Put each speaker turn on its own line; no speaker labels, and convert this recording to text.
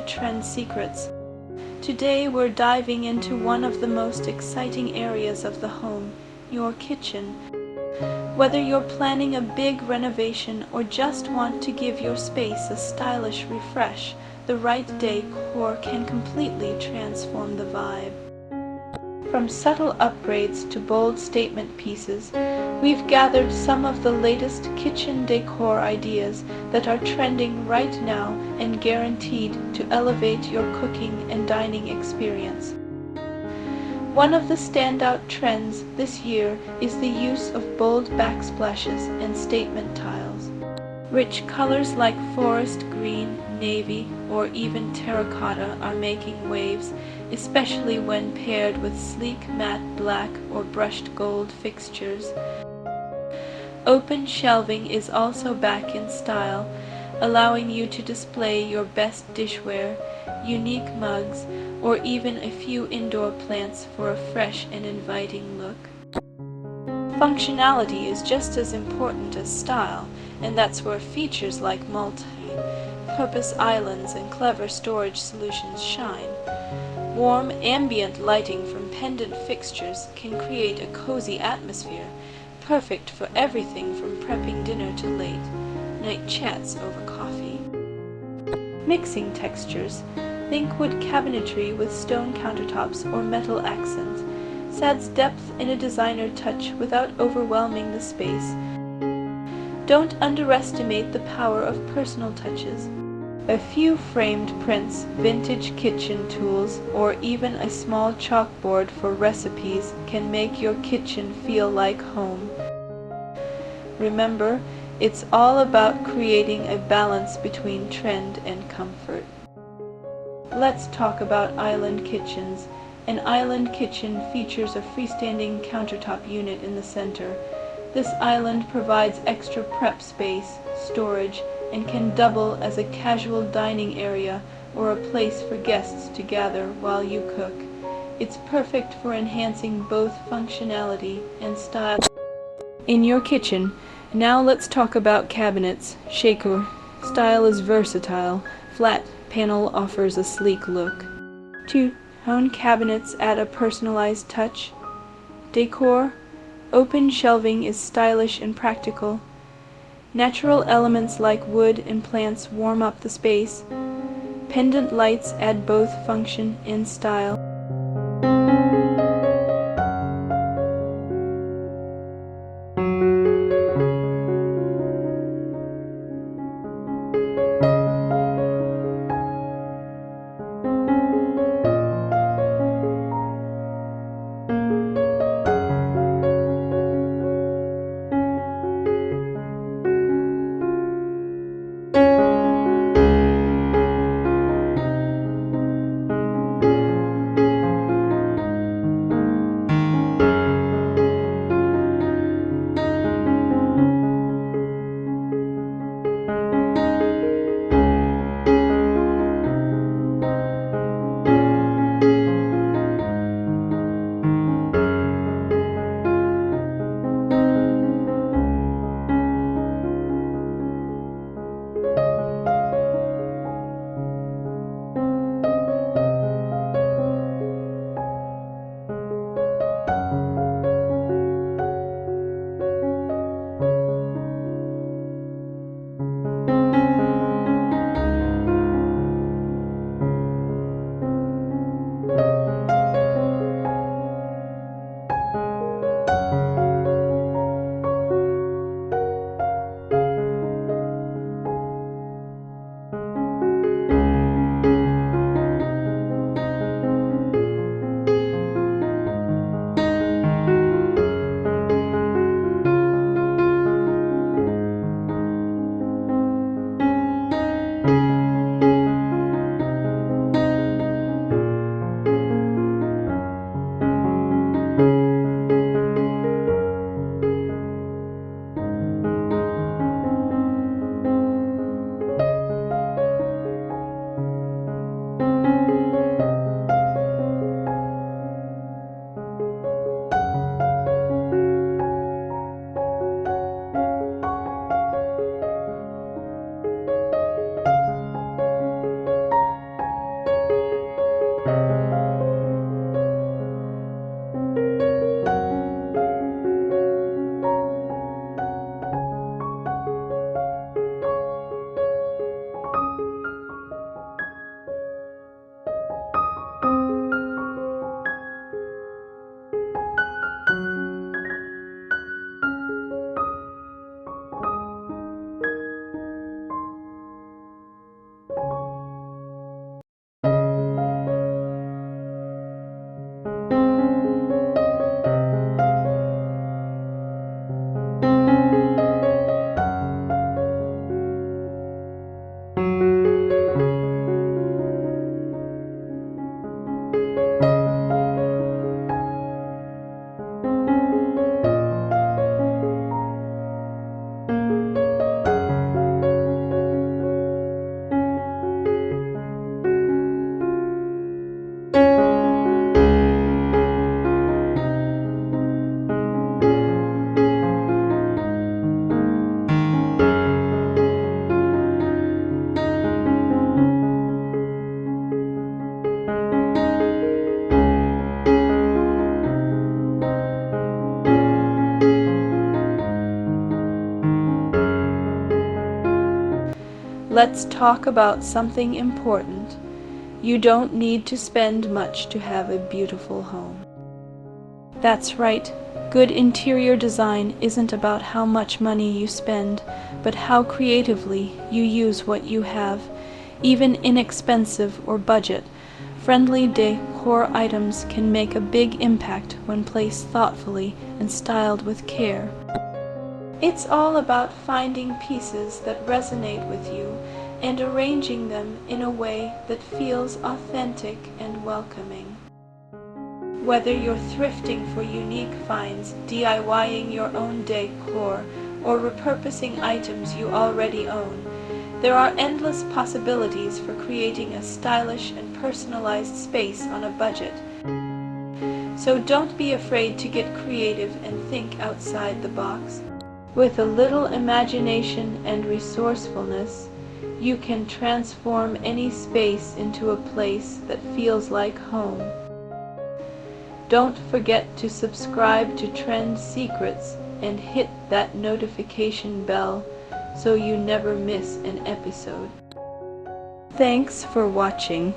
trend secrets. Today we're diving into one of the most exciting areas of the home, your kitchen. Whether you're planning a big renovation or just want to give your space a stylish refresh, the right decor can completely transform the vibe. From subtle upgrades to bold statement pieces, we've gathered some of the latest kitchen decor ideas that are trending right now and guaranteed to elevate your cooking and dining experience. One of the standout trends this year is the use of bold backsplashes and statement tiles. Rich colors like forest green, navy, or even terracotta are making waves, especially when paired with sleek matte black or brushed gold fixtures. Open shelving is also back in style, allowing you to display your best dishware, unique mugs, or even a few indoor plants for a fresh and inviting look. Functionality is just as important as style, and that's where features like multi-purpose islands and clever storage solutions shine. Warm, ambient lighting from pendant fixtures can create a cozy atmosphere, perfect for everything from prepping dinner to late-night chats over coffee. Mixing textures. Think wood cabinetry with stone countertops or metal accents. Adds depth and a designer touch without overwhelming the space. Don't underestimate the power of personal touches. A few framed prints, vintage kitchen tools, or even a small chalkboard for recipes can make your kitchen feel like home. Remember, it's all about creating a balance between trend and comfort. Let's talk about island kitchens. An island kitchen features a freestanding countertop unit in the center. This island provides extra prep space, storage, and can double as a casual dining area or a place for guests to gather while you cook. It's perfect for enhancing both functionality and style. In your kitchen, now let's talk about cabinets. Decor style is versatile. Flat panel offers a sleek look. Two-tone cabinets add a personalized touch. Decor, open shelving is stylish and practical. Natural elements like wood and plants warm up the space. Pendant lights add both function and style. let's talk about something important. You don't need to spend much to have a beautiful home. That's right. Good interior design isn't about how much money you spend, but how creatively you use what you have. Even inexpensive or budget-friendly decor items can make a big impact when placed thoughtfully and styled with care. It's all about finding pieces that resonate with you and arranging them in a way that feels authentic and welcoming. Whether you're thrifting for unique finds, DIYing your own decor, or repurposing items you already own, there are endless possibilities for creating a stylish and personalized space on a budget. So don't be afraid to get creative and think outside the box. With a little imagination and resourcefulness, you can transform any space into a place that feels like home. Don't forget to subscribe to Trend Secrets and hit that notification bell so you never miss an episode. Thanks for watching.